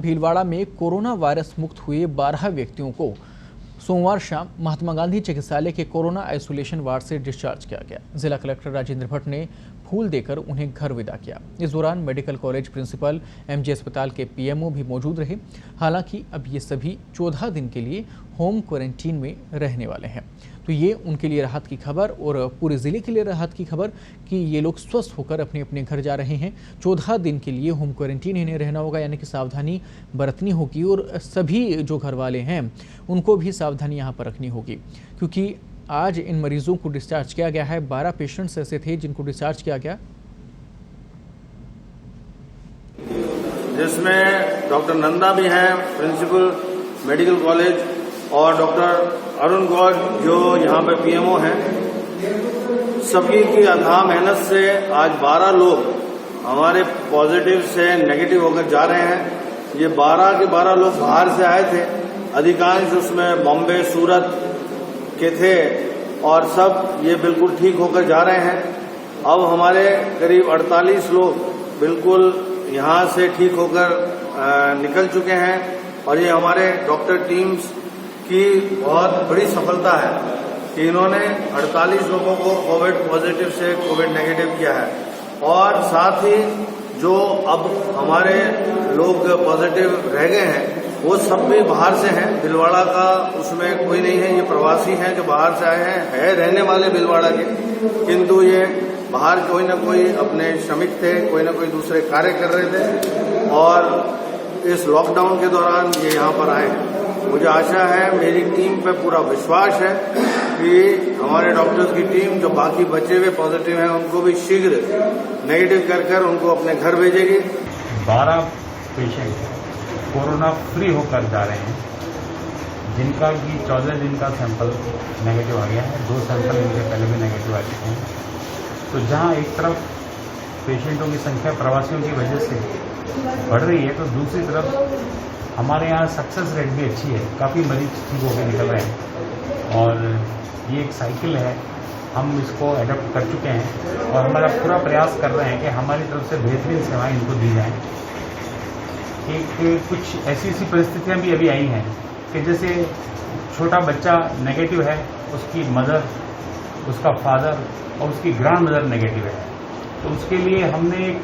भीलवाड़ा में corona virus मुक्त हुए 12 व्यक्तियों को सोमवार शाम महात्मा गांधी चिकित्सालय के कोरोना आइसोलेशन वार्ड से डिस्चार्ज किया गया। जिला कलेक्टर राजेंद्र भट्ट ने फूल देकर उन्हें घर विदा किया। इस दौरान मेडिकल कॉलेज प्रिंसिपल एमजे अस्पताल के पीएमओ भी मौजूद रहे। हालांकि अब ये सभी 14 दिन के लिए होम क्वारंटीन में रहने वाले हैं। तो ये उनके लिए राहत की खबर और पूरे ज़िले के लिए राहत की खबर कि ये लोग स्वस्थ होकर अपने अपने घर जा रहे हैं। 14 दिन के लिए होम क्वारंटीन इन्हें रहना होगा, यानी कि सावधानी बरतनी होगी और सभी जो घर वाले हैं उनको भी सावधानी यहाँ पर रखनी होगी, क्योंकि आज इन मरीजों को डिस्चार्ज किया गया है। 12 पेशेंट्स ऐसे थे जिनको डिस्चार्ज किया गया, जिसमें डॉक्टर नंदा भी हैं, प्रिंसिपल मेडिकल कॉलेज, और डॉक्टर अरुण गौर जो यहाँ पे पीएमओ हैं। सभी की अथाह मेहनत से आज 12 लोग हमारे पॉजिटिव से नेगेटिव होकर जा रहे हैं। ये 12 के 12 लोग बाहर से आए थे, अधिकांश उसमें बॉम्बे, सूरत के थे, और सब ये बिल्कुल ठीक होकर जा रहे हैं। अब हमारे करीब 48 लोग बिल्कुल यहाँ से ठीक होकर निकल चुके हैं, और ये हमारे डॉक्टर टीम्स की बहुत बड़ी सफलता है कि इन्होंने 48 लोगों को कोविड पॉजिटिव से कोविड नेगेटिव किया है। और साथ ही जो अब हमारे लोग पॉजिटिव रह गए हैं वो सब भी बाहर से हैं, भीलवाड़ा का उसमें कोई नहीं है। ये प्रवासी हैं जो बाहर से आए हैं रहने वाले भीलवाड़ा के, किंतु ये बाहर कोई ना कोई अपने श्रमिक थे, कोई ना कोई दूसरे कार्य कर रहे थे, और इस लॉकडाउन के दौरान ये यहाँ पर आए हैं। मुझे आशा है, मेरी टीम पे पूरा विश्वास है कि हमारे डॉक्टर्स की टीम जो बाकी बचे हुए पॉजिटिव हैं उनको भी शीघ्र नेगेटिव कर उनको अपने घर भेजेगी। 12 पेशेंट कोरोना फ्री होकर जा रहे हैं, जिनका कि 14 दिन का सैंपल नेगेटिव आ गया है। 2 सैंपल इनके पहले भी नेगेटिव आ चुके हैं। तो जहां एक तरफ पेशेंटों की संख्या प्रवासियों की वजह से बढ़ रही है, तो दूसरी तरफ हमारे यहाँ सक्सेस रेट भी अच्छी है, काफ़ी मरीज ठीक होकर निकल रहे हैं। और ये एक साइकिल है, हम इसको एडप्ट कर चुके हैं और हमारा पूरा प्रयास कर रहे हैं कि हमारी तरफ से बेहतरीन सेवाएं इनको दी जाएं। कुछ ऐसी परिस्थितियां भी अभी आई हैं कि जैसे छोटा बच्चा नेगेटिव है, उसकी मदर, उसका फादर और उसकी ग्रैंड मदर नेगेटिव है, तो उसके लिए हमने एक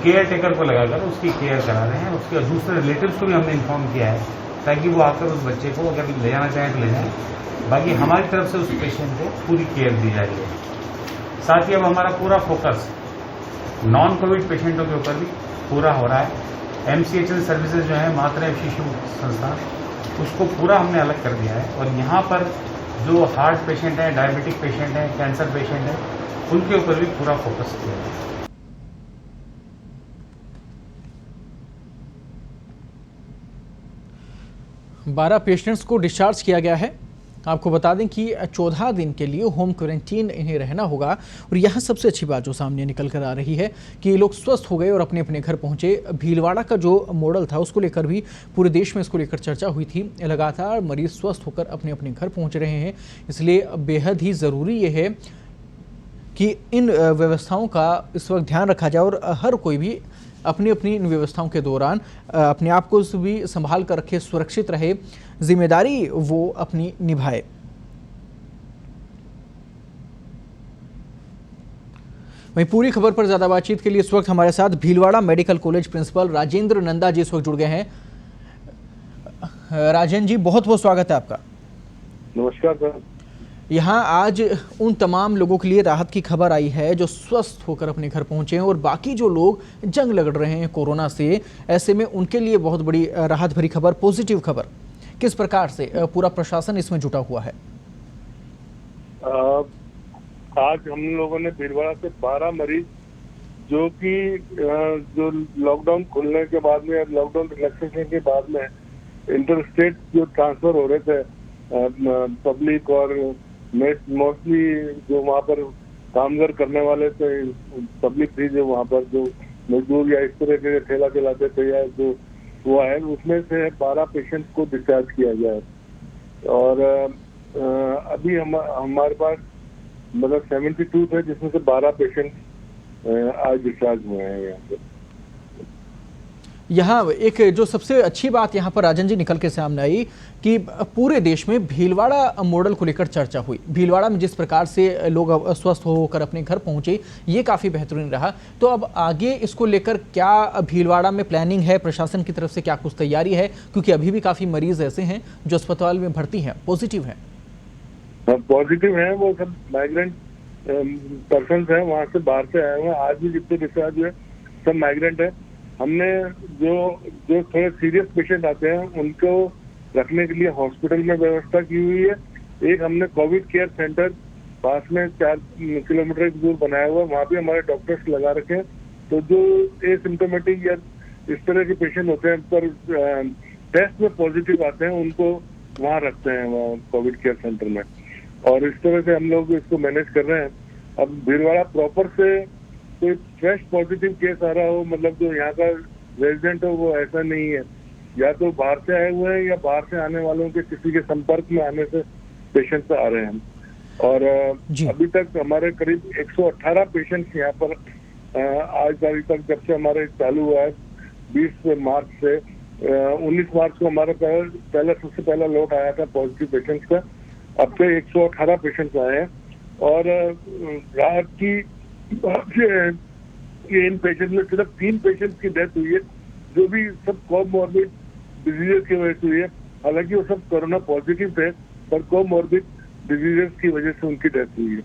केयर टेकर को लगाकर उसकी केयर करा रहे हैं। उसके दूसरे रिलेटिव्स को भी हमने इन्फॉर्म किया है ताकि वो आकर उस बच्चे को अगर ले जाना चाहें तो ले जाएं। बाकी हमारी तरफ से उस पेशेंट को पूरी केयर दी जा रही है। साथ ही अब हमारा पूरा फोकस नॉन कोविड पेशेंटों के ऊपर भी पूरा हो रहा है। MCHL सर्विसेज जो है, मातृ एवं शिशु संस्थान, उसको पूरा हमने अलग कर दिया है। और यहाँ पर जो हार्ट पेशेंट है, डायबिटिक पेशेंट है, कैंसर पेशेंट है, उनके ऊपर भी पूरा फोकस किया है। 12 पेशेंट्स को डिस्चार्ज किया गया है। आपको बता दें कि 14 दिन के लिए होम क्वारंटीन इन्हें रहना होगा। और यहाँ सबसे अच्छी बात जो सामने निकल कर आ रही है कि ये लोग स्वस्थ हो गए और अपने अपने घर पहुँचे। भीलवाड़ा का जो मॉडल था उसको लेकर भी पूरे देश में इसको लेकर चर्चा हुई थी। लगातार मरीज स्वस्थ होकर अपने अपने घर पहुँच रहे हैं, इसलिए बेहद ही ज़रूरी ये है कि इन व्यवस्थाओं का इस वक्त ध्यान रखा जाए और हर कोई भी अपनी अपनी इन व्यवस्थाओं के दौरान अपने आप को भी संभाल कर रखे, सुरक्षित रहे, जिम्मेदारी वो अपनी निभाए। वहीं पूरी खबर पर ज्यादा बातचीत के लिए इस वक्त हमारे साथ Bhilwara medical college principal Rajendra Nanda ji इस वक्त जुड़ गए हैं। राजेंद्र जी, बहुत बहुत स्वागत है आपका। नमस्कार सर। यहाँ आज उन तमाम लोगों के लिए राहत की खबर आई है जो स्वस्थ होकर अपने घर पहुंचे हैं, और बाकी जो लोग जंग लड़ रहे हैं कोरोना से, ऐसे में उनके लिए बहुत बड़ी राहत भरी खबर, पॉजिटिव खबर। किस प्रकार से पूरा प्रशासन इसमें जुटा हुआ है? आज हम लोगों ने भीलवाड़ा से 12 मरीज जो कि जो लॉकडाउन खुलने के बाद में, लॉकडाउन रिलैक्सेशन के बाद में इंटर स्टेट जो ट्रांसफर हो रहे थे पब्लिक, और मोस्टली जो वहाँ पर कामगार करने वाले थे, पब्लिक थी जो वहाँ पर जो मजदूर या इस तरह के ठेला चलाते थे या जो हुआ है, उसमें से 12 पेशेंट्स को डिस्चार्ज किया गया है। और अभी हमारे पास मतलब 72 थे, जिसमें से 12 पेशेंट आज डिस्चार्ज हुए हैं यहाँ पे। यहाँ एक जो सबसे अच्छी बात यहाँ पर राजन जी निकल के सामने आई कि पूरे देश में भीलवाड़ा मॉडल को लेकर चर्चा हुई। भीलवाड़ा में जिस प्रकार से लोग स्वस्थ होकर अपने घर पहुंचे, ये काफ़ी बेहतरीन रहा। तो अब आगे इसको लेकर क्या भीलवाड़ा में प्लानिंग है, प्रशासन की तरफ से क्या कुछ तैयारी है? क्योंकि अभी भी काफ़ी मरीज ऐसे हैं जो अस्पताल में भर्ती हैं, पॉजिटिव हैं। पॉजिटिव है, वो सब माइग्रेंट पर्सन है, वहाँ से बाहर से आए हुए हैं। आज भी जितने डिस्चार्ज हुए सब माइग्रेंट है। हमने जो थोड़े सीरियस पेशेंट आते हैं उनको रखने के लिए हॉस्पिटल में व्यवस्था की हुई है। एक हमने कोविड केयर सेंटर पास में 4 किलोमीटर दूर बनाया हुआ है, वहाँ भी हमारे डॉक्टर्स लगा रखे हैं। तो जो एसिम्टोमेटिक या इस तरह के पेशेंट होते हैं पर टेस्ट में पॉजिटिव आते हैं, उनको वहाँ रखते हैं, वहाँ कोविड केयर सेंटर में। और इस तरह से हम लोग इसको मैनेज कर रहे हैं। अब भीलवाड़ा प्रॉपर से कोई फ्रेश पॉजिटिव केस आ रहा हो, मतलब जो यहाँ का रेजिडेंट हो, वो ऐसा नहीं है। या तो बाहर से आए हुए हैं या बाहर से आने वालों के किसी के संपर्क में आने से पेशेंट्स आ रहे हैं। और अभी तक हमारे करीब 118 पेशेंट्स यहाँ पर आज तारीख तक, जब से हमारे चालू हुआ है 20 मार्च से 19 मार्च को हमारा सबसे पहला लॉट आया था पॉजिटिव पेशेंट्स का। अब से 118 पेशेंट्स आए हैं। और रात की इन पेशेंट में सिर्फ 3 पेशेंट्स की डेथ हुई है, जो भी सब कोमॉर्बिड डिजीजेस की वजह से हुई है। हालांकि वो सब कोरोना पॉजिटिव थे, पर कोमॉर्बिड डिजीजेस की वजह से उनकी डेथ हुई है।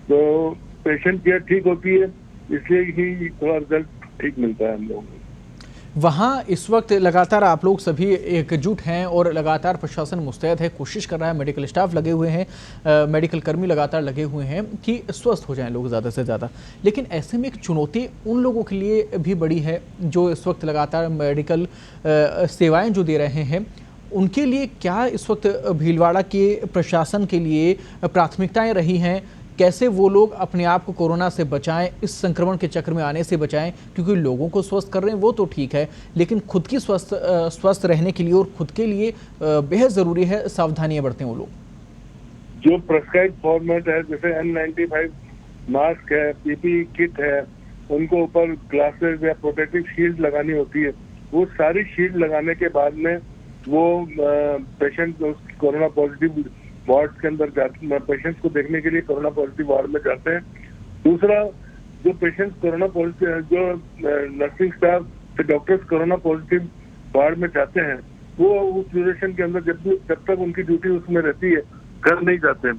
तो पेशेंट केयर ठीक होती है, इसलिए ही थोड़ा रिजल्ट ठीक मिलता है हम लोगों को। वहाँ इस वक्त लगातार आप लोग सभी एकजुट हैं और लगातार प्रशासन मुस्तैद है, कोशिश कर रहा है, मेडिकल स्टाफ लगे हुए हैं, मेडिकल कर्मी लगातार लगे हुए हैं कि स्वस्थ हो जाएं लोग ज़्यादा से ज़्यादा। लेकिन ऐसे में एक चुनौती उन लोगों के लिए भी बड़ी है जो इस वक्त लगातार मेडिकल सेवाएं जो दे रहे हैं। उनके लिए क्या इस वक्त भीलवाड़ा के प्रशासन के लिए प्राथमिकताएँ रही हैं? कैसे वो लोग अपने आप को कोरोना से बचाएं, इस संक्रमण के चक्र में आने से बचाएं? क्योंकि लोगों को स्वस्थ कर रहे हैं वो तो ठीक है, लेकिन खुद की स्वस्थ रहने के लिए और खुद के लिए बेहद ज़रूरी है सावधानियां बरतें वो लोग। जो प्रेस्क्राइब फॉर्मेट है, जैसे N95 मास्क है, PPE किट है, उनको ऊपर ग्लासेस या प्रोटेक्टिव शील्ड लगानी होती है। वो सारी शील्ड लगाने के बाद में वो पेशेंट कोरोना पॉजिटिव वार्ड के अंदर जाते, पेशेंट्स को देखने के लिए कोरोना पॉजिटिव वार्ड में जाते हैं। दूसरा, जो पेशेंट्स कोरोना पॉजिटिव, जो नर्सिंग स्टाफ से डॉक्टर्स कोरोना पॉजिटिव वार्ड में जाते हैं, वो उस ड्यूरेशन के अंदर जब तक उनकी ड्यूटी उसमें रहती है, घर नहीं जाते।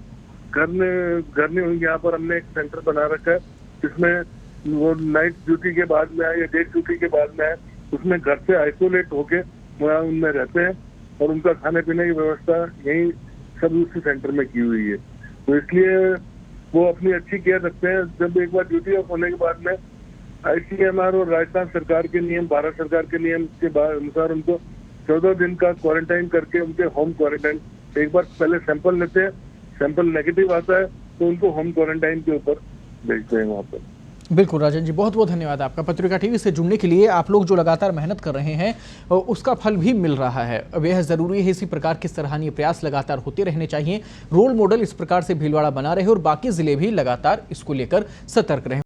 घर नहीं, यहाँ पर हमने एक सेंटर बना रखा है जिसमें वो नाइट ड्यूटी के बाद में आए या डे ड्यूटी के बाद में आए, उसमें घर से आइसोलेट होके वहाँ उनमें रहते हैं और उनका खाने पीने की व्यवस्था यही सब उसी सेंटर में की हुई है। तो इसलिए वो अपनी अच्छी केयर रखते हैं। जब एक बार ड्यूटी ऑफ होने के बाद में ICMR और राजस्थान सरकार के नियम, भारत सरकार के नियम के अनुसार उनको 14 दिन का क्वारंटाइन करके उनके होम क्वारंटाइन, एक बार पहले सैंपल लेते हैं, सैंपल नेगेटिव आता है तो उनको होम क्वारंटाइन के ऊपर भेजते हैं वहाँ पर। बिल्कुल राजन जी, बहुत बहुत धन्यवाद आपका पत्रिका टीवी से जुड़ने के लिए। आप लोग जो लगातार मेहनत कर रहे हैं उसका फल भी मिल रहा है। अब यह ज़रूरी है, इसी प्रकार के सराहनीय प्रयास लगातार होते रहने चाहिए। रोल मॉडल इस प्रकार से भीलवाड़ा बना रहे और बाकी ज़िले भी लगातार इसको लेकर सतर्क रहे।